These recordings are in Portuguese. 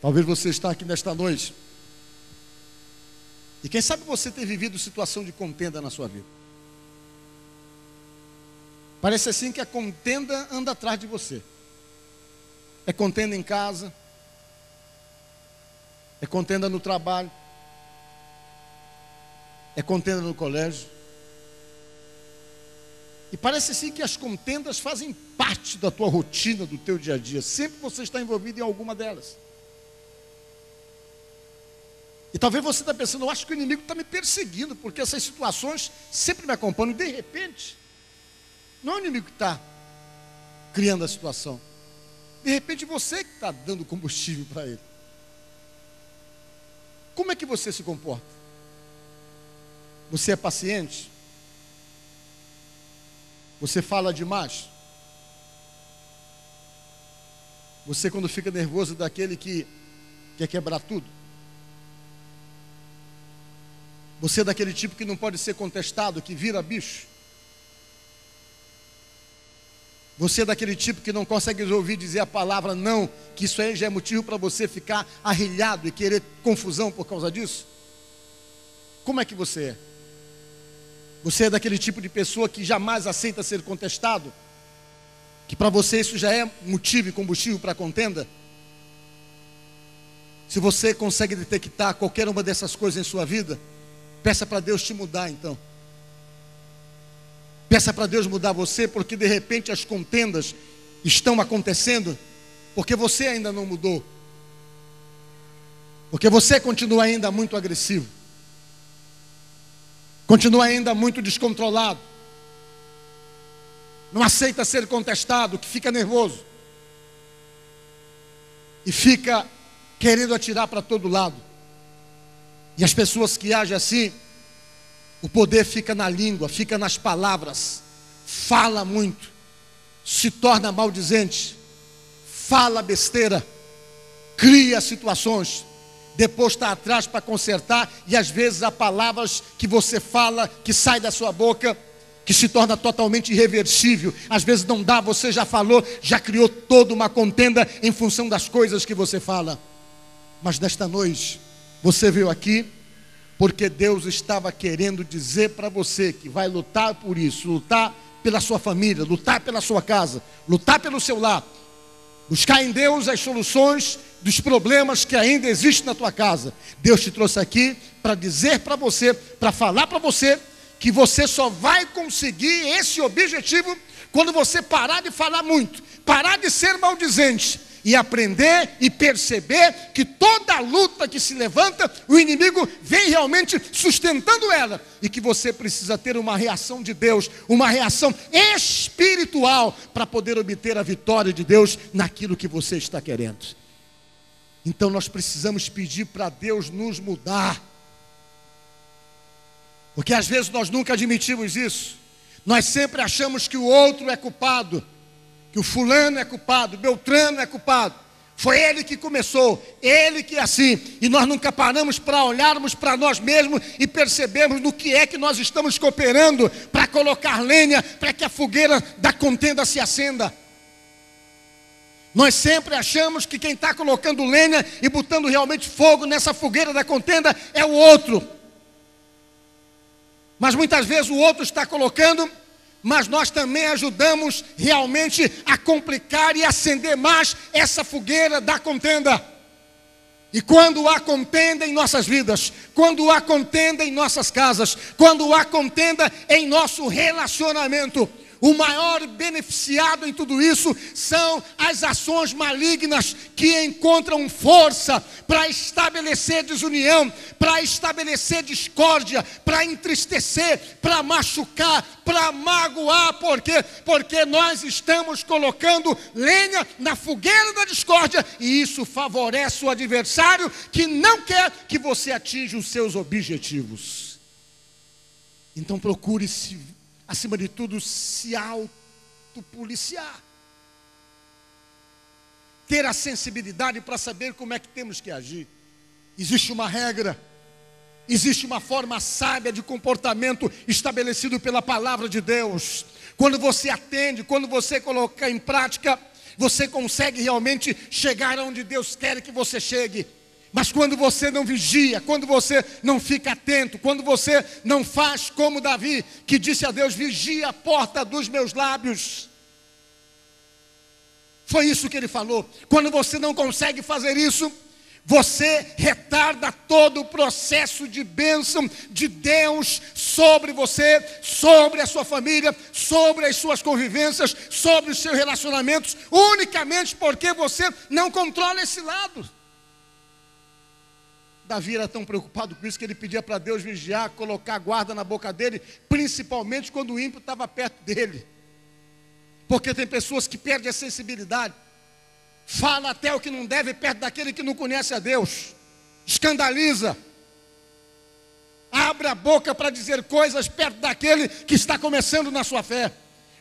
Talvez você está aqui nesta noite e quem sabe você ter vivido situação de contenda na sua vida. Parece assim que a contenda anda atrás de você. É contenda em casa, é contenda no trabalho, é contenda no colégio. E parece assim que as contendas fazem parte da tua rotina, do teu dia a dia. Sempre você está envolvido em alguma delas. E talvez você está pensando, eu acho que o inimigo está me perseguindo, porque essas situações sempre me acompanham. E de repente, não é o inimigo que está criando a situação. De repente você que está dando combustível para ele. Como é que você se comporta? Você é paciente? Você fala demais? Você, quando fica nervoso, daquele que quer quebrar tudo? Você é daquele tipo que não pode ser contestado, que vira bicho? Você é daquele tipo que não consegue ouvir dizer a palavra não, que isso aí já é motivo para você ficar arrilhado e querer confusão por causa disso? Como é que você é? Você é daquele tipo de pessoa que jamais aceita ser contestado? Que para você isso já é motivo e combustível para a contenda? Se você consegue detectar qualquer uma dessas coisas em sua vida, peça para Deus te mudar então. Peça para Deus mudar você, porque de repente as contendas estão acontecendo, porque você ainda não mudou. Porque você continua ainda muito agressivo. Continua ainda muito descontrolado. Não aceita ser contestado, que fica nervoso. E fica querendo atirar para todo lado. E as pessoas que agem assim, o poder fica na língua, fica nas palavras. Fala muito, se torna maldizente, fala besteira, cria situações, depois está atrás para consertar. E às vezes há palavras que você fala, que sai da sua boca, que se torna totalmente irreversível. Às vezes não dá, você já falou, já criou toda uma contenda em função das coisas que você fala. Mas nesta noite, você veio aqui porque Deus estava querendo dizer para você que vai lutar por isso, lutar pela sua família, lutar pela sua casa, lutar pelo seu lar, buscar em Deus as soluções dos problemas que ainda existem na tua casa. Deus te trouxe aqui para dizer para você, para falar para você, que você só vai conseguir esse objetivo quando você parar de falar muito, parar de ser maldizente, e aprender e perceber que toda luta que se levanta, o inimigo vem realmente sustentando ela, e que você precisa ter uma reação de Deus, uma reação espiritual, para poder obter a vitória de Deus naquilo que você está querendo. Então nós precisamos pedir para Deus nos mudar, porque às vezes nós nunca admitimos isso. Nós sempre achamos que o outro é culpado, que o fulano é culpado, Beltrano é culpado, foi ele que começou, ele que é assim. E nós nunca paramos para olharmos para nós mesmos e percebermos no que é que nós estamos cooperando para colocar lenha, para que a fogueira da contenda se acenda. Nós sempre achamos que quem está colocando lenha e botando realmente fogo nessa fogueira da contenda é o outro. Mas muitas vezes o outro está colocando, mas nós também ajudamos realmente a complicar e acender mais essa fogueira da contenda. E quando há contenda em nossas vidas, quando há contenda em nossas casas, quando há contenda em nosso relacionamento, o maior beneficiado em tudo isso são as ações malignas que encontram força para estabelecer desunião, para estabelecer discórdia, para entristecer, para machucar, para magoar. Por quê? Porque nós estamos colocando lenha na fogueira da discórdia, e isso favorece o adversário que não quer que você atinja os seus objetivos. Então procure acima de tudo, se autopoliciar. Ter a sensibilidade para saber como é que temos que agir. Existe uma regra, existe uma forma sábia de comportamento estabelecido pela palavra de Deus. Quando você atende, quando você coloca em prática, você consegue realmente chegar onde Deus quer que você chegue. Mas quando você não vigia, quando você não fica atento, quando você não faz como Davi, que disse a Deus: vigia a porta dos meus lábios. Foi isso que ele falou. Quando você não consegue fazer isso, você retarda todo o processo de bênção de Deus sobre você, sobre a sua família, sobre as suas convivências, sobre os seus relacionamentos, unicamente porque você não controla esse lado. Davi era tão preocupado com isso que ele pedia para Deus vigiar, colocar guarda na boca dele, principalmente quando o ímpio estava perto dele. Porque tem pessoas que perdem a sensibilidade, fala até o que não deve perto daquele que não conhece a Deus, escandaliza, abre a boca para dizer coisas perto daquele que está começando na sua fé.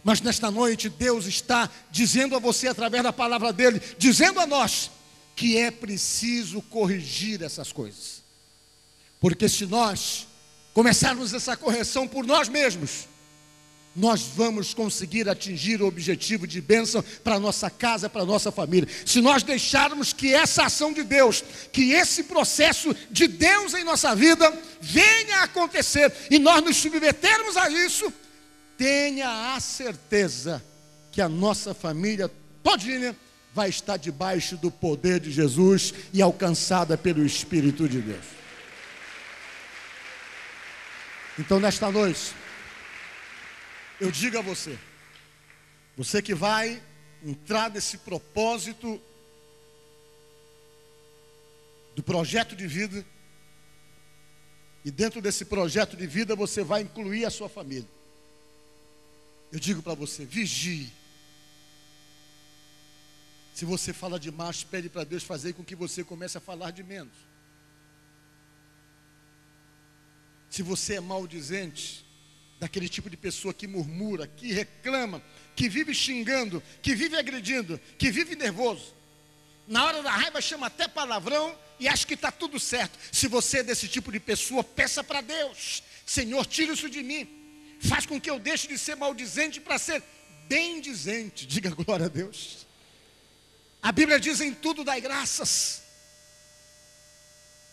Mas nesta noite Deus está dizendo a você através da palavra dele, dizendo a nós que é preciso corrigir essas coisas. Porque se nós começarmos essa correção por nós mesmos, nós vamos conseguir atingir o objetivo de bênção para a nossa casa, para a nossa família. Se nós deixarmos que essa ação de Deus, que esse processo de Deus em nossa vida venha a acontecer, e nós nos submetermos a isso, tenha a certeza que a nossa família todinha vai estar debaixo do poder de Jesus e alcançada pelo Espírito de Deus. Então nesta noite, eu digo a você, você que vai entrar nesse propósito do projeto de vida, e dentro desse projeto de vida você vai incluir a sua família. Eu digo para você, vigie. Se você fala demais, pede para Deus fazer com que você comece a falar de menos. Se você é maldizente, daquele tipo de pessoa que murmura, que reclama, que vive xingando, que vive agredindo, que vive nervoso, na hora da raiva chama até palavrão e acha que está tudo certo. Se você é desse tipo de pessoa, peça para Deus: Senhor, tira isso de mim, faz com que eu deixe de ser maldizente para ser bendizente. Diga glória a Deus. A Bíblia diz: em tudo dai graças.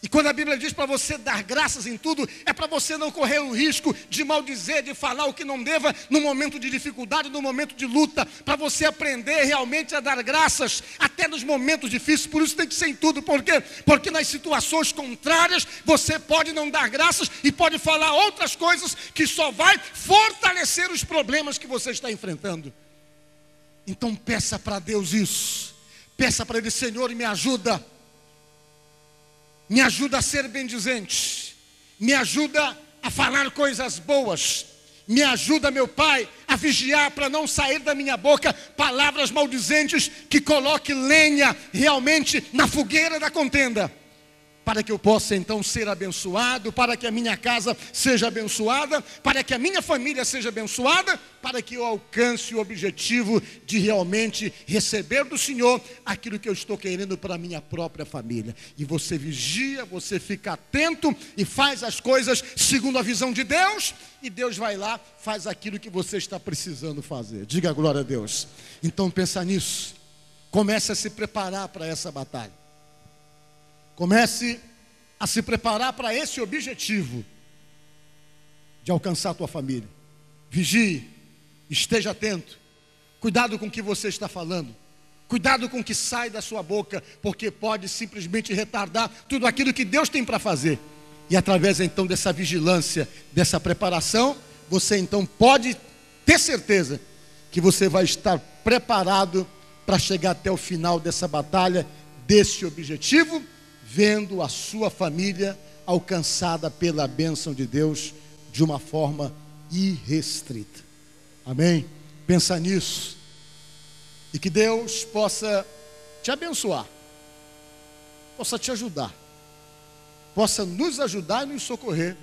E quando a Bíblia diz para você dar graças em tudo, é para você não correr o risco de maldizer, de falar o que não deva no momento de dificuldade, no momento de luta, para você aprender realmente a dar graças até nos momentos difíceis. Por isso tem que ser em tudo. Por quê? Porque nas situações contrárias você pode não dar graças e pode falar outras coisas que só vai fortalecer os problemas que você está enfrentando. Então peça para Deus isso. Peça para Ele: Senhor, me ajuda. Me ajuda a ser bendizente. Me ajuda a falar coisas boas. Me ajuda, meu Pai, a vigiar para não sair da minha boca palavras maldizentes que coloque lenha realmente na fogueira da contenda. Para que eu possa então ser abençoado, para que a minha casa seja abençoada, para que a minha família seja abençoada, para que eu alcance o objetivo de realmente receber do Senhor aquilo que eu estou querendo para a minha própria família. E você vigia, você fica atento e faz as coisas segundo a visão de Deus, e Deus vai lá, faz aquilo que você está precisando fazer. Diga glória a Deus. Então pensa nisso, comece a se preparar para essa batalha. Comece a se preparar para esse objetivo de alcançar a tua família. Vigie, esteja atento, cuidado com o que você está falando, cuidado com o que sai da sua boca, porque pode simplesmente retardar tudo aquilo que Deus tem para fazer. E através então dessa vigilância, dessa preparação, você então pode ter certeza que você vai estar preparado para chegar até o final dessa batalha, desse objetivo, vendo a sua família alcançada pela bênção de Deus de uma forma irrestrita. Amém? Pensa nisso. E que Deus possa te abençoar, possa te ajudar, possa nos ajudar e nos socorrer,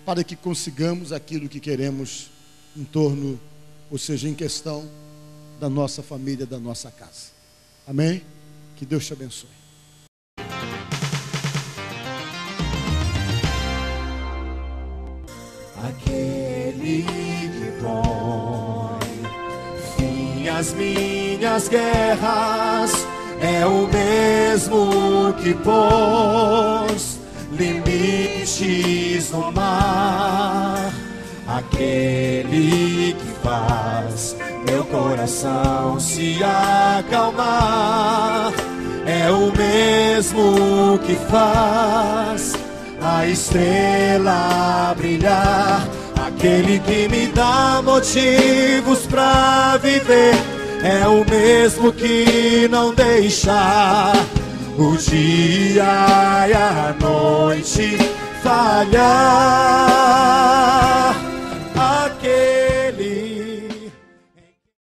para que consigamos aquilo que queremos em torno, ou seja, em questão da nossa família, da nossa casa. Amém? Que Deus te abençoe. Aquele que põe fim nas minhas guerras, é o mesmo que pôs limites no mar, aquele que faz meu coração se acalmar, é o mesmo que faz a estrela brilhar, aquele que me dá motivos pra viver, é o mesmo que não deixa o dia e a noite falhar.